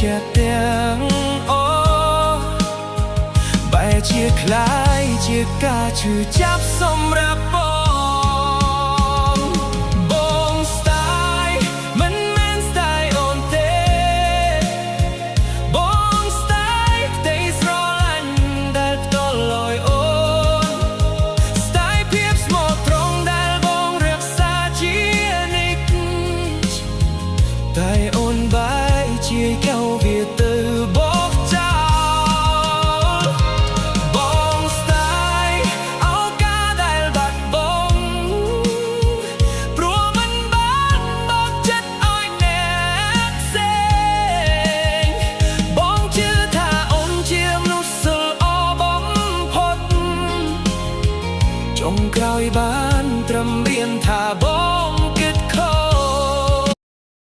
ជាទាំងអូបែរជាคล้ายជាការឈឺចាប់សម្រាប់បងស្ទាយមិនមែនស្ទាយអូនទេបងស្ទាយផ្ទៃស្រឡាញ់ដែលផ្ទាល់លយអូនស្ទាយភាពស្មោះត្រង់ដែលបងរក្សាជានិច្ចតែអូនបែរជាកៅវាទៅបោកចោលបងស្ទាយឱកាសដែលបាត់បង់ព្រោះមិនបានបោកចិត្តឲ្យអ្នកផ្សេងបងជឿថាអូនជាមនុស្សស្អល់អបំផុតចុងក្រោយបាន